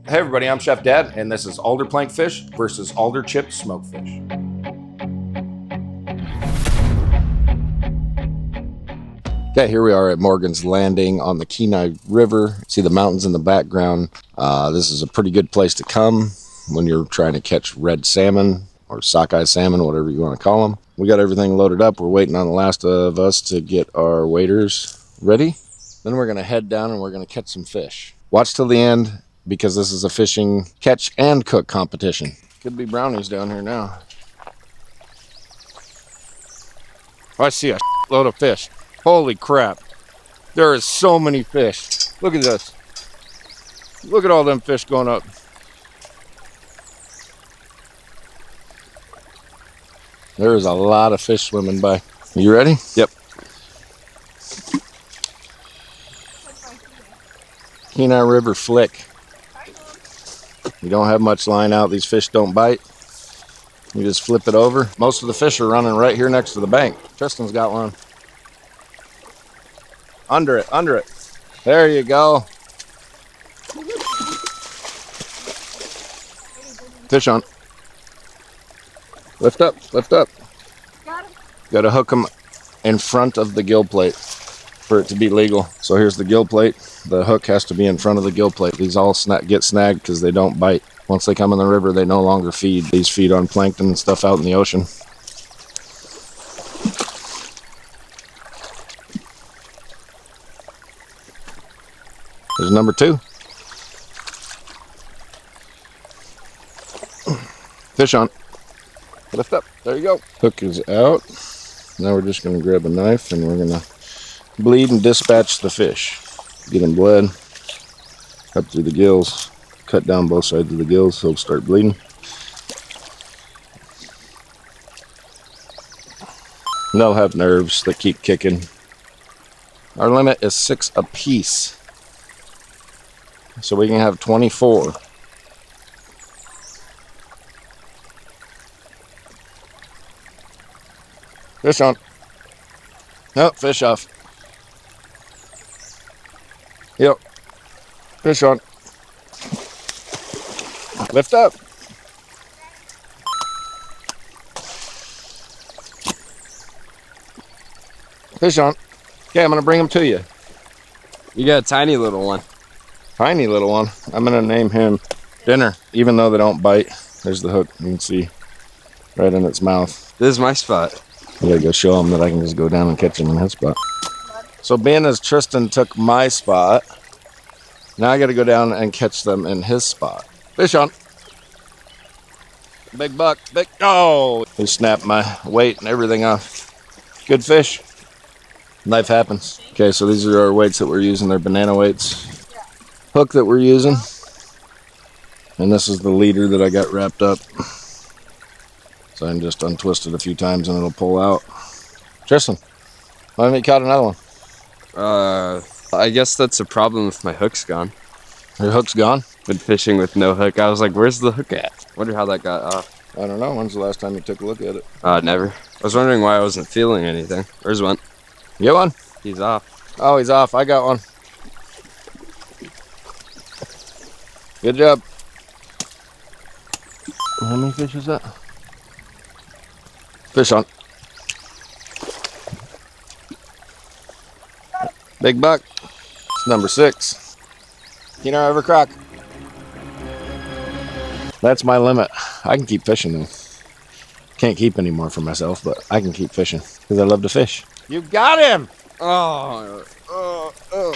Hey everybody, I'm Chef Dad, and this is alder plankfish versus alder chip smokefish. Okay, here we are at Morgan's Landing on the Kenai River. See the mountains in the background. This is a pretty good place to come when you're trying to catch red salmon or sockeye salmon, whatever you want to call them. We got everything loaded up. We're waiting on the last of us to get our waders ready. Then we're going to head down and we're going to catch some fish. Watch till the end, because this is a fishing catch and cook competition. Could be brownies down here now. Oh, I see a load of fish. Holy crap. There is so many fish. Look at this. Look at all them fish going up. There is a lot of fish swimming by. You ready? Yep. Kenai River flick. You don't have much line out. These fish don't bite. You just flip it over. Most of the fish are running right here next to the bank. Tristan's got one. Under it, under it. There you go. Fish on. Lift up, lift up. Got him. Got to hook them in front of the gill plate for it to be legal. So here's the gill plate. The hook has to be in front of the gill plate. These all get snagged because they don't bite. Once they come in the river, they no longer feed. These feed on plankton and stuff out in the ocean. There's number 2. Fish on. Lift up. There you go. Hook is out. Now we're just going to grab a knife and we're going to bleed and dispatch the fish. Get him bled up through the gills. Cut down both sides of the gills so he'll start bleeding. And they'll have nerves that keep kicking. Our limit is 6 apiece. So we can have 24. Fish on. No, fish off. Yep. Fish on. Lift up. Fish on. Okay, I'm going to bring him to you. You got a tiny little one. Tiny little one. I'm going to name him Dinner, even though they don't bite. There's the hook. You can see right in its mouth. This is my spot. I gotta go show him that I can just go down and catch him in his spot. So being as Tristen took my spot, now I gotta go down and catch them in his spot. Fish on. Big buck. Big. Oh! He snapped my weight and everything off. Good fish. Life happens. Okay, so these are our weights that we're using. They're banana weights. Hook that we're using. And this is the leader that I got wrapped up. So I can just untwist it a few times and it'll pull out. Tristen, why haven't you caught another one? I guess that's a problem if my hook's gone. Your hook's gone? Been fishing with no hook. I was like, where's the hook at? Wonder how that got off. I don't know. When's the last time you took a look at it? Never. I was wondering why I wasn't feeling anything. Where's one? You got one? He's off. Oh, he's off. I got one. Good job. How many fish is that? Fish on. Big buck. It's number 6. Kenai River croc. That's my limit. I can keep fishing though. Can't keep any more for myself, but I can keep fishing because I love to fish. You got him!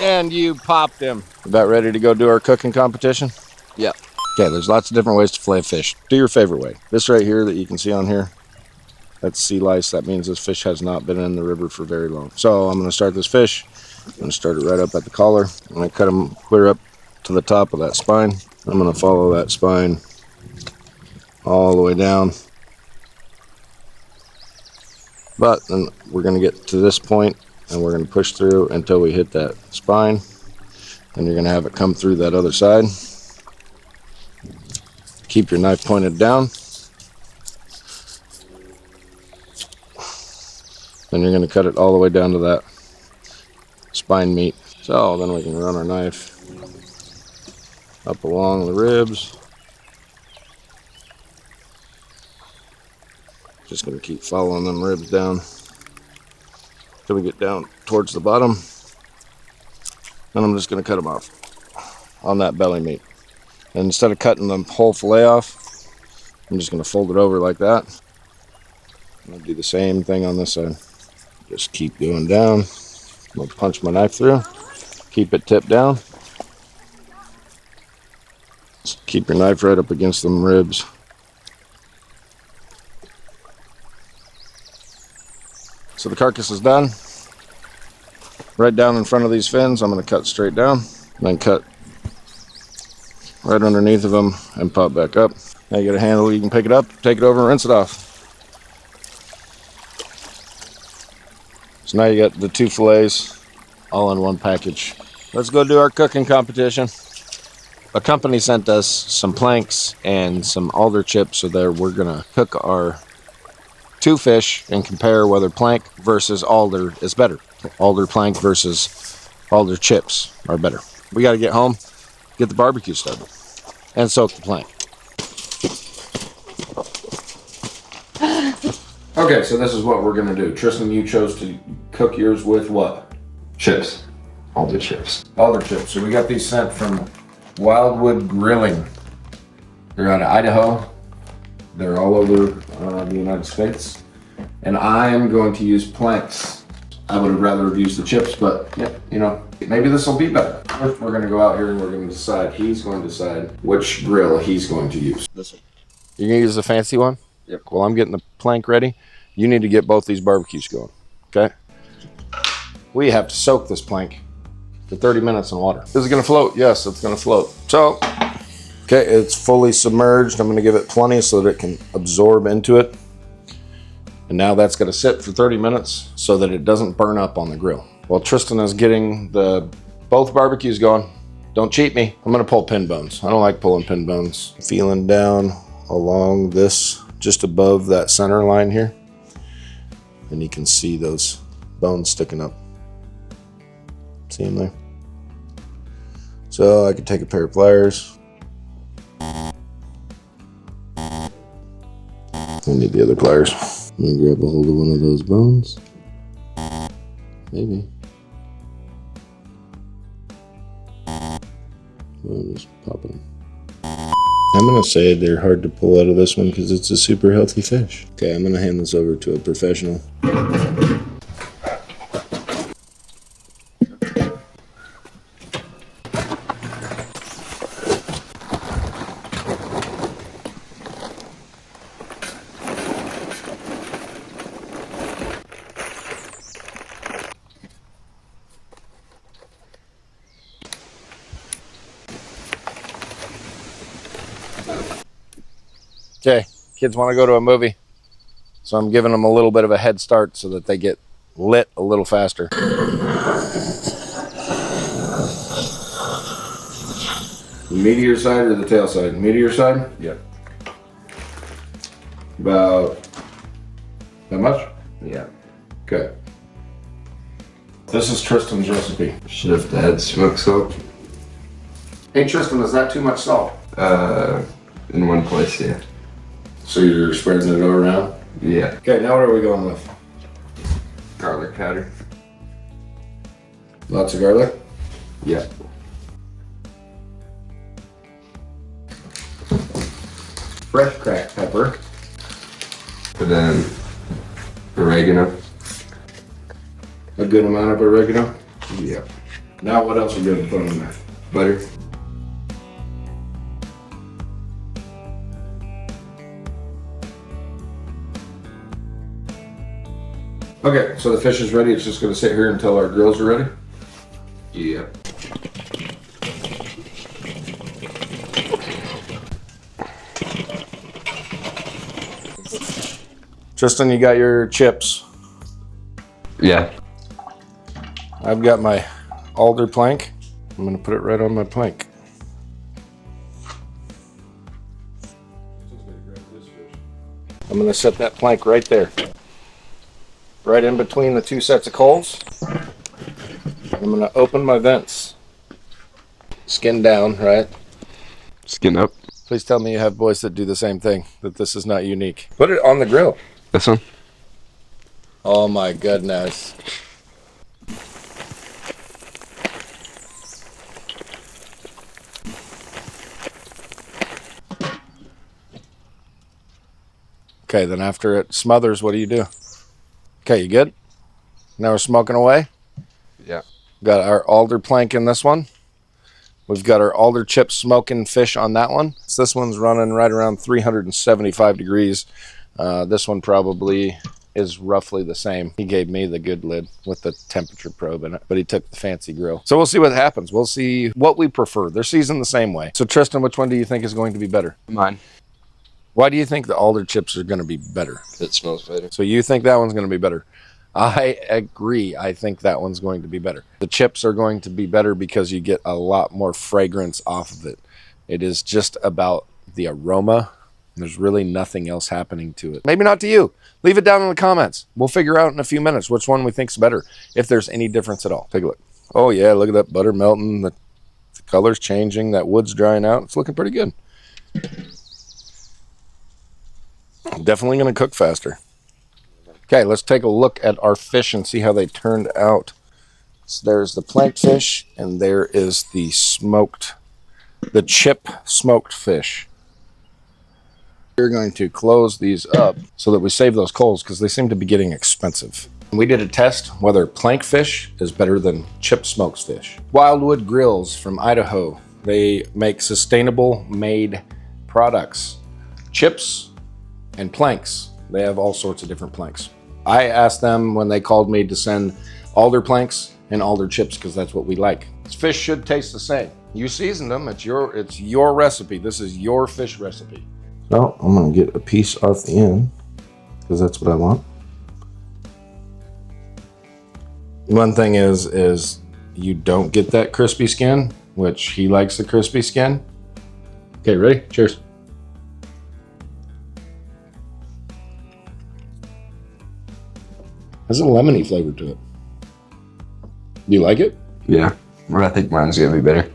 And you popped him. About ready to go do our cooking competition? Yeah. Okay, there's lots of different ways to fillet fish. Do your favorite way. This right here that you can see on here, that's sea lice. That means this fish has not been in the river for very long. So I'm going to start this fish. I'm going to start it right up at the collar. I'm going to cut him clear up to the top of that spine. I'm going to follow that spine all the way down. But then we're going to get to this point and we're going to push through until we hit that spine. And you're going to have it come through that other side. Keep your knife pointed down. Then you're going to cut it all the way down to that spine meat. So then we can run our knife up along the ribs. Just gonna keep following them ribs down till we get down towards the bottom. Then I'm just gonna cut them off on that belly meat. And instead of cutting the whole fillet off, I'm just gonna fold it over like that. I'll do the same thing on this side. Just keep going down. I'll punch my knife through. Keep it tipped down. Just keep your knife right up against them ribs. So the carcass is done. Right down in front of these fins, I'm going to cut straight down. And then cut right underneath of them and pop back up. Now you got a handle, you can pick it up, take it over and rinse it off. So now you got the 2 fillets all in one package. Let's go do our cooking competition. A company sent us some planks and some alder chips, so that we're gonna cook our 2 fish and compare whether plank versus alder is better. Alder plank versus alder chips are better. We gotta get home, get the barbecue started, and soak the plank. Okay, so this is what we're gonna do. Tristen, you chose to cook yours with what? Chips. Alder chips. Alder chips. So we got these sent from Wildwood Grilling. They're out of Idaho. They're all over the United States. And I am going to use planks. I would have rather have used the chips, but yeah, you know, maybe this will be better. First, we're gonna go out here and we're gonna decide, he's going to decide which grill he's going to use. This one. You're gonna use the fancy one? Yep. While I'm getting the plank ready, you need to get both these barbecues going, okay? We have to soak this plank for 30 minutes in water. Is it gonna float? Yes, it's gonna float. So, okay, it's fully submerged. I'm gonna give it plenty so that it can absorb into it. And now that's gonna sit for 30 minutes so that it doesn't burn up on the grill. While Tristen is getting both barbecues going, don't cheat me. I'm gonna pull pin bones. I don't like pulling pin bones. Feeling down along this, just above that center line here. And you can see those bones sticking up. See them there? So I could take a pair of pliers. I need the other pliers. I'm gonna grab a hold of one of those bones. Maybe. I'll just pop them. I'm gonna say they're hard to pull out of this one because it's a super healthy fish. Okay, I'm gonna hand this over to a professional. Okay, kids want to go to a movie, so I'm giving them a little bit of a head start so that they get lit a little faster. The meteor side or the tail side? Meteor side? Yep. About that much? Yeah. Okay. This is Tristen's recipe. Should have had smoked salt. Hey Tristen, is that too much salt? In one place, yeah. So you're spreading it all around? Yeah. Okay, now what are we going with? Garlic powder. Lots of garlic? Yeah. Fresh cracked pepper. And then oregano. A good amount of oregano. Yeah. Now what else are we going to put in there? Butter. Okay, so the fish is ready. It's just going to sit here until our grills are ready. Yeah. Tristen, you got your chips. Yeah. I've got my alder plank. I'm going to put it right on my plank. I'm going to set that plank right there. Right in between the 2 sets of coals. I'm going to open my vents. Skin down, right? Skin up. Please tell me you have boys that do the same thing, that this is not unique. Put it on the grill. This one? Oh my goodness. Okay, then after it smothers, what do you do? Okay, you good? Now we're smoking away. Yeah. Got our alder plank in this one. We've got our alder chip smoking fish on that one. So this one's running right around 375 degrees. This one probably is roughly the same. He gave me the good lid with the temperature probe in it, but he took the fancy grill. So we'll see what happens. We'll see what we prefer. They're seasoned the same way. So Tristen, which one do you think is going to be better? Mine. Why do you think the alder chips are going to be better? It smells better. So you think that one's going to be better? I agree. I think that one's going to be better. The chips are going to be better because you get a lot more fragrance off of it. It is just about the aroma. There's really nothing else happening to it. Maybe not to you. Leave it down in the comments. We'll figure out in a few minutes which one we think's better, if there's any difference at all. Take a look. Oh yeah, look at that butter melting. The color's changing. That wood's drying out. It's looking pretty good. Definitely going to cook faster. Okay, let's take a look at our fish and see how they turned out. So there's the planked fish, and there is the chip smoked fish. We're going to close these up so that we save those coals because they seem to be getting expensive. We did a test whether plank fish is better than chip smoked fish. Wildwood Grills from Idaho. They make sustainable made products. Chips and planks. They have all sorts of different planks. I asked them when they called me to send alder planks and alder chips because that's what we like. This fish should taste the same. You seasoned them, it's your recipe. This is your fish recipe. So I'm gonna get a piece off the end because that's what I want. One thing is you don't get that crispy skin, which he likes the crispy skin. Okay, ready? Cheers. Has a lemony flavor to it. Do you like it? Yeah. But I think mine's gonna be better.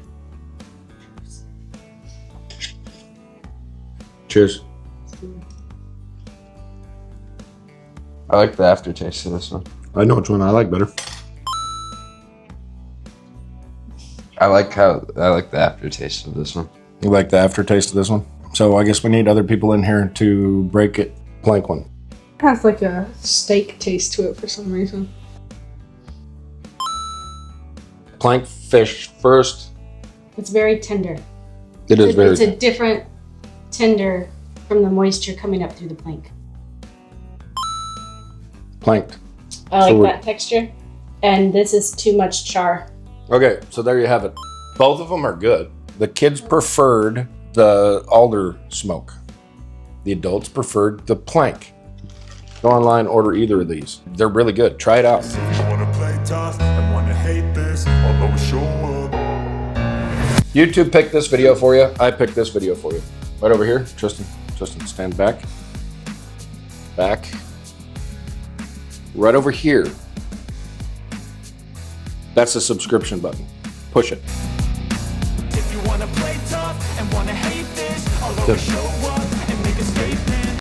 Cheers. I like the aftertaste of this one. I know which one I like better. I like the aftertaste of this one. You like the aftertaste of this one? So I guess we need other people in here to break it. Plank one. It has like a steak taste to it for some reason. Plank fish first. It's very tender. It is very It's a different tender from the moisture coming up through the plank. planked. I like that texture. And this is too much char. Okay, so there you have it. Both of them are good. The kids preferred the alder smoke. The adults preferred the plank. Go online, order either of these. They're really good. Try it out. YouTube picked this video for you. I picked this video for you. Right over here. Tristen, stand back. Back. Right over here. That's the subscription button. Push it. If you wanna play tough and wanna hate this, I'll always show up.